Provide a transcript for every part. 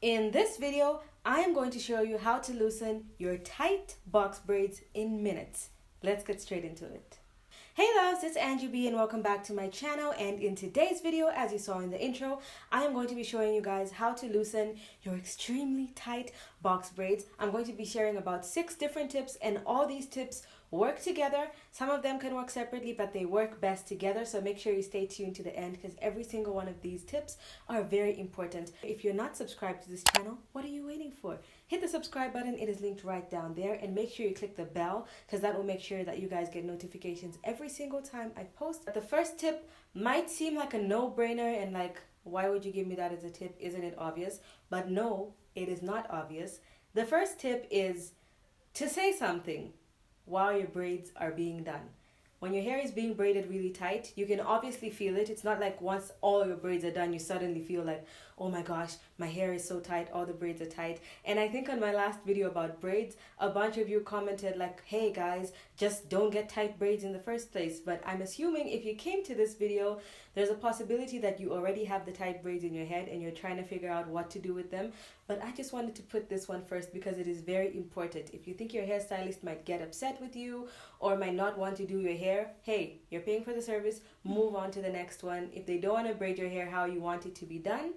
In this video, I am going to show you how to loosen your tight box braids in minutes. Let's get straight into it. Hey loves, it's Angie B and welcome back to my channel, and in today's video, as you saw in the intro, I am going to be showing you guys how to loosen your extremely tight box braids. I'm going to be sharing about 6 different tips, and all these tips work together. Some of them can work separately, but they work best together, so make sure you stay tuned to the end because every single one of these tips are very important. If you're not subscribed to this channel, what are you waiting for? Hit the subscribe button, it is linked right down there, and make sure you click the bell because that will make sure that you guys get notifications every single time I post. The first tip might seem like a no-brainer and like, why would you give me that as a tip? Isn't it obvious? But no, it is not obvious. The first tip is to say something while your braids are being done. When your hair is being braided really tight, you can obviously feel it. It's not like once all your braids are done, you suddenly feel like, oh my gosh, my hair is so tight, all the braids are tight. And I think on my last video about braids, a bunch of you commented like, hey guys, just don't get tight braids in the first place. But I'm assuming if you came to this video, there's a possibility that you already have the tight braids in your head and you're trying to figure out what to do with them. But I just wanted to put this one first because it is very important. If you think your hairstylist might get upset with you or might not want to do your hair, hey, you're paying for the service, move on to the next one. If they don't want to braid your hair how you want it to be done,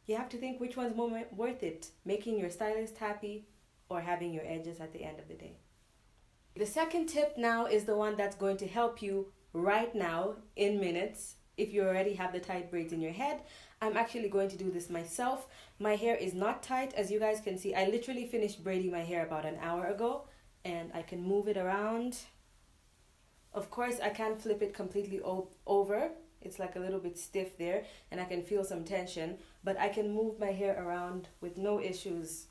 you have to think which one's more worth it, making your stylist happy or having your edges at the end of the day. The second tip now is the one that's going to help you right now in minutes. If you already have the tight braids in your head, I'm actually going to do this myself. My hair is not tight, as you guys can see. I literally finished braiding my hair about an hour ago, and I can move it around. Of course, I can't flip it completely over. It's like a little bit stiff there, and I can feel some tension, but I can move my hair around with no issues.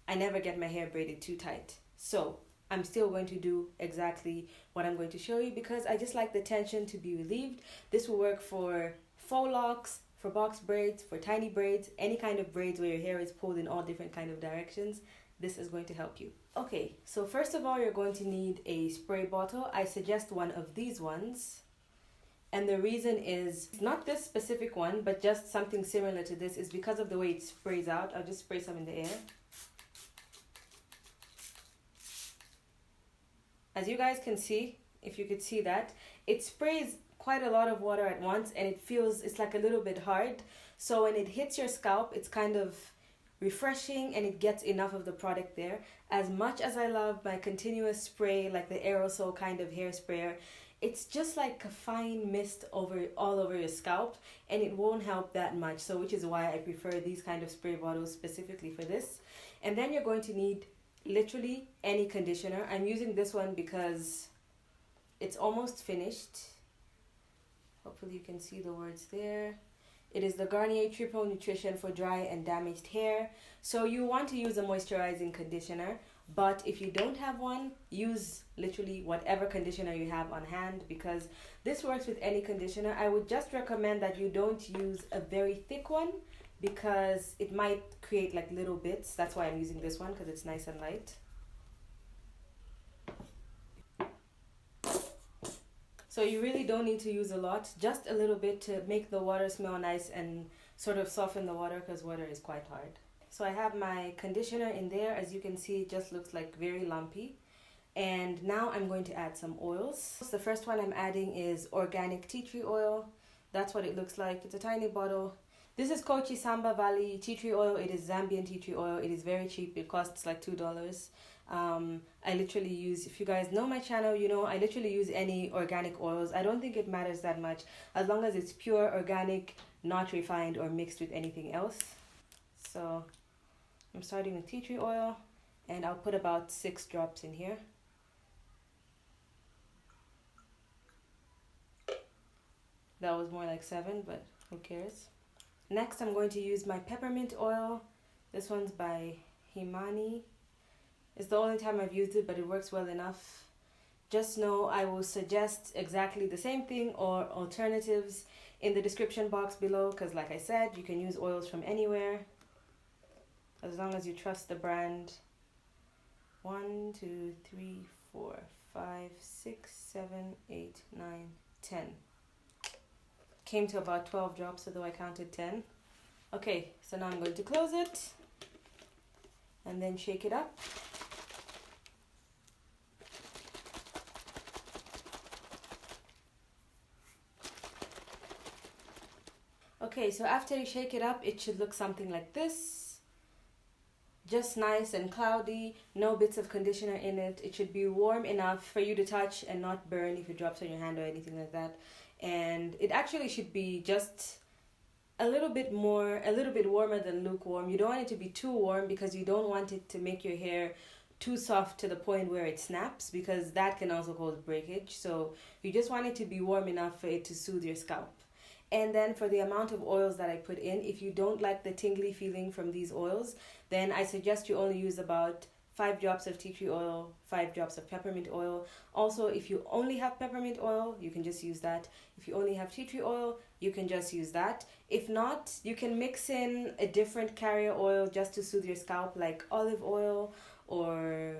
I never get my hair braided too tight. So I'm still going to do exactly what I'm going to show you because I just like the tension to be relieved. This will work for faux locks, for box braids, for tiny braids, any kind of braids where your hair is pulled in all different kind of directions. This is going to help you. Okay, so first of all, you're going to need a spray bottle. I suggest one of these ones. And the reason is, not this specific one, but just something similar to this, is because of the way it sprays out. I'll just spray some in the air. As you guys can see, if you could see that, it sprays quite a lot of water at once and it's like a little bit hard. So when it hits your scalp, it's kind of refreshing and it gets enough of the product there. As much as I love my continuous spray, like the aerosol kind of hair sprayer, it's just like a fine mist all over your scalp and it won't help that much. So which is why I prefer these kind of spray bottles specifically for this. And then you're going to need literally any conditioner. I'm using this one because it's almost finished. Hopefully you can see the words there. It is the Garnier Triple Nutrition for dry and damaged hair. So you want to use a moisturizing conditioner, but if you don't have one, use literally whatever conditioner you have on hand because this works with any conditioner. I would just recommend that you don't use a very thick one because it might create like little bits. That's why I'm using this one because it's nice and light. So you really don't need to use a lot, just a little bit to make the water smell nice and sort of soften the water because water is quite hard. So I have my conditioner in there. As you can see, it just looks like very lumpy. And now I'm going to add some oils. So the first one I'm adding is organic tea tree oil. That's what it looks like. It's a tiny bottle. This is Kochi Samba Valley tea tree oil. It is Zambian tea tree oil. It is very cheap. It costs like $2. I literally use, if you guys know my channel, you know I literally use any organic oils. I don't think it matters that much as long as it's pure, organic, not refined or mixed with anything else. So I'm starting with tea tree oil and I'll put about 6 drops in here. That was more like 7, but who cares? Next, I'm going to use my peppermint oil. This one's by Himani. It's the only time I've used it, but it works well enough. Just know I will suggest exactly the same thing or alternatives in the description box below because like I said, you can use oils from anywhere as long as you trust the brand. 1, 2, 3, 4, 5, 6, 7, 8, 9, 10. Came to about 12 drops, although I counted 10. Okay, so now I'm going to close it and then shake it up. Okay, so after you shake it up, it should look something like this. Just nice and cloudy, no bits of conditioner in it. It should be warm enough for you to touch and not burn if it drops on your hand or anything like that. And it actually should be just a little bit warmer than lukewarm. You don't want it to be too warm because you don't want it to make your hair too soft to the point where it snaps, because that can also cause breakage. So you just want it to be warm enough for it to soothe your scalp. And then for the amount of oils that I put in, if you don't like the tingly feeling from these oils, then I suggest you only use about 5 drops of tea tree oil, 5 drops of peppermint oil. Also, if you only have peppermint oil, you can just use that. If you only have tea tree oil, you can just use that. If not, you can mix in a different carrier oil just to soothe your scalp, like olive oil, or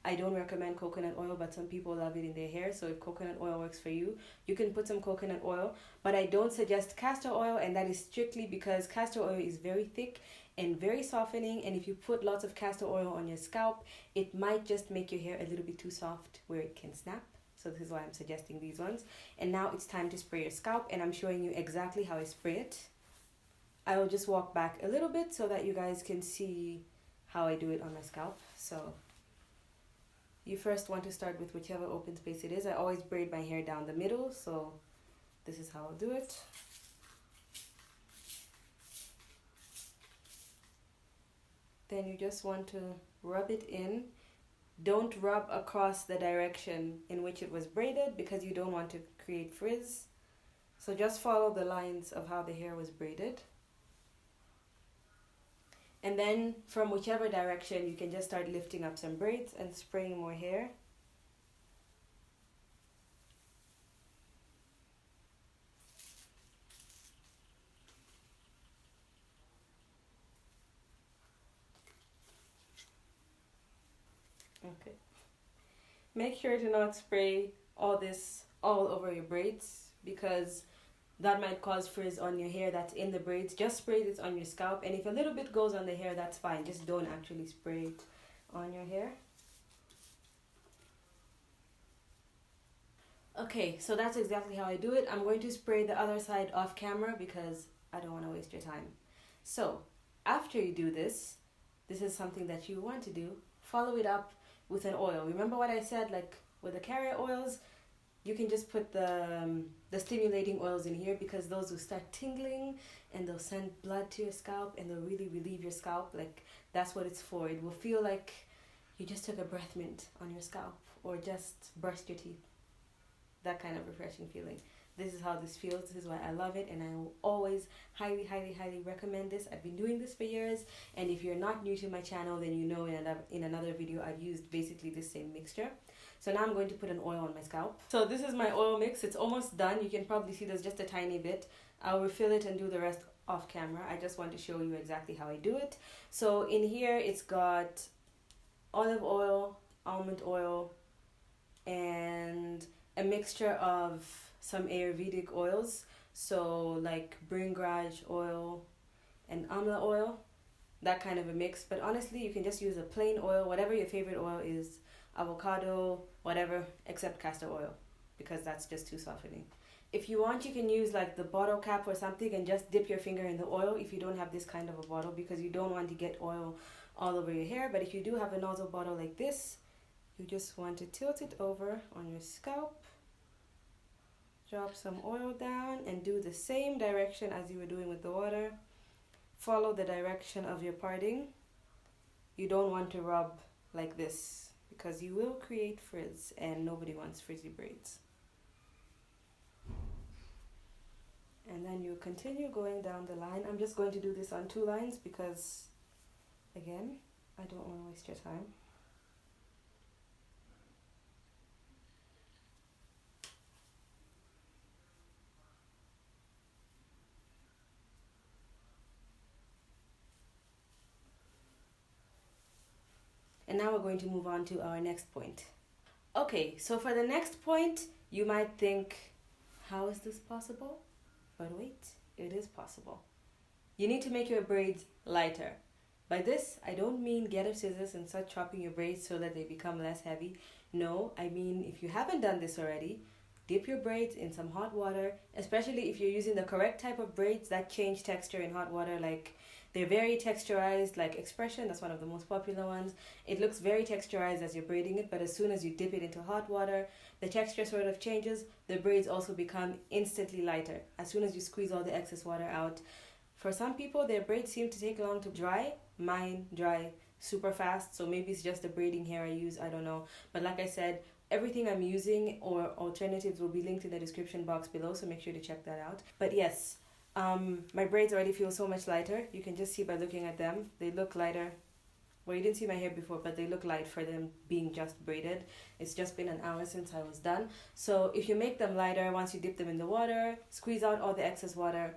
I don't recommend coconut oil, but some people love it in their hair. So if coconut oil works for you, you can put some coconut oil. But I don't suggest castor oil, and that is strictly because castor oil is very thick and very softening. And if you put lots of castor oil on your scalp, it might just make your hair a little bit too soft where it can snap. So this is why I'm suggesting these ones. And now it's time to spray your scalp, and I'm showing you exactly how I spray it. I will just walk back a little bit so that you guys can see how I do it on my scalp. So you first want to start with whichever open space it is. I always braid my hair down the middle, so this is how I'll do it. Then you just want to rub it in. Don't rub across the direction in which it was braided because you don't want to create frizz. So just follow the lines of how the hair was braided. And then from whichever direction, you can just start lifting up some braids and spraying more hair. Okay. Make sure to not spray all this all over your braids because that might cause frizz on your hair that's in the braids. Just spray this on your scalp, and if a little bit goes on the hair, that's fine. Just don't actually spray it on your hair. Okay, so that's exactly how I do it. I'm going to spray the other side off camera because I don't want to waste your time. So after you do this, this is something that you want to do. Follow it up with an oil. Remember what I said, like with the carrier oils, you can just put the stimulating oils in here because those will start tingling and they'll send blood to your scalp and they'll really relieve your scalp. Like that's what it's for. It will feel like you just took a breath mint on your scalp or just brushed your teeth. That kind of refreshing feeling. This is how this feels. This is why I love it, and I will always highly, highly, highly recommend this. I've been doing this for years, and if you're not new to my channel, then you know in another video I've used basically the same mixture. So now I'm going to put an oil on my scalp. So this is my oil mix. It's almost done. You can probably see there's just a tiny bit. I'll refill it and do the rest off camera. I just want to show you exactly how I do it. So in here it's got olive oil, almond oil, and a mixture of some Ayurvedic oils, so like Bringraj oil and Amla oil, that kind of a mix. But honestly, you can just use a plain oil, whatever your favorite oil is, avocado, whatever, except castor oil, because that's just too softening. If you want, you can use like the bottle cap or something and just dip your finger in the oil if you don't have this kind of a bottle, because you don't want to get oil all over your hair. But if you do have a nozzle bottle like this, you just want to tilt it over on your scalp. Drop some oil down and do the same direction as you were doing with the water. Follow the direction of your parting. You don't want to rub like this because you will create frizz, and nobody wants frizzy braids. And then you continue going down the line. I'm just going to do this on 2 lines because, again, I don't want to waste your time. And now we're going to move on to our next point. Okay, so for the next point, you might think, how is this possible? But wait, it is possible. You need to make your braids lighter. By this, I don't mean get a scissors and start chopping your braids so that they become less heavy. No, I mean if you haven't done this already, dip your braids in some hot water, especially if you're using the correct type of braids that change texture in hot water. Like, they're very texturized, like Expression, that's one of the most popular ones. It looks very texturized as you're braiding it, but as soon as you dip it into hot water, the texture sort of changes. The braids also become instantly lighter as soon as you squeeze all the excess water out. For some people, their braids seem to take long to dry. Mine dry super fast, so maybe it's just the braiding hair I use, I don't know. But like I said, everything I'm using or alternatives will be linked in the description box below, so make sure to check that out. But yes, my braids already feel so much lighter. You can just see by looking at them. They look lighter. Well, you didn't see my hair before, but they look light for them being just braided. It's just been an hour since I was done. So if you make them lighter, once you dip them in the water, squeeze out all the excess water,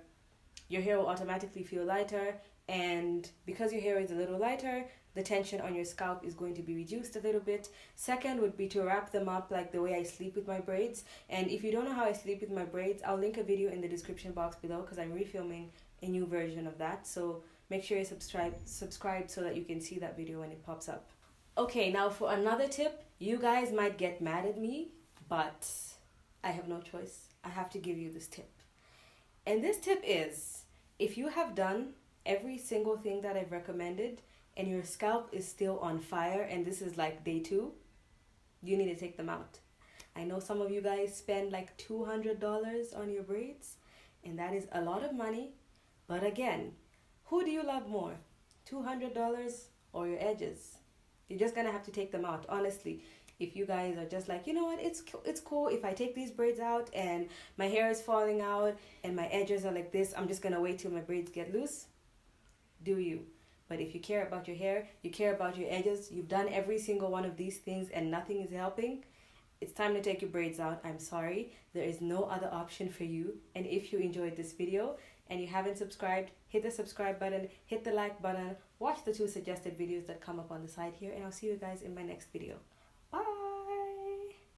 your hair will automatically feel lighter. And because your hair is a little lighter, the tension on your scalp is going to be reduced a little bit. Second would be to wrap them up like the way I sleep with my braids. And if you don't know how I sleep with my braids, I'll link a video in the description box below because I'm refilming a new version of that. So make sure you subscribe so that you can see that video when it pops up. Okay, now for another tip. You guys might get mad at me, but I have no choice. I have to give you this tip. And this tip is, if you have done every single thing that I've recommended and your scalp is still on fire and this is like day 2, you need to take them out. I know some of you guys spend like $200 on your braids, and that is a lot of money. But again, who do you love more, $200 or your edges? You're just gonna have to take them out, honestly. If you guys are just like, you know what, it's cool if I take these braids out and my hair is falling out and my edges are like this, I'm just gonna wait till my braids get loose. Do you? But if you care about your hair, you care about your edges, you've done every single one of these things and nothing is helping, it's time to take your braids out. I'm sorry, there is no other option for you. And if you enjoyed this video and you haven't subscribed, hit the subscribe button, hit the like button, watch the 2 suggested videos that come up on the side here, and I'll see you guys in my next video.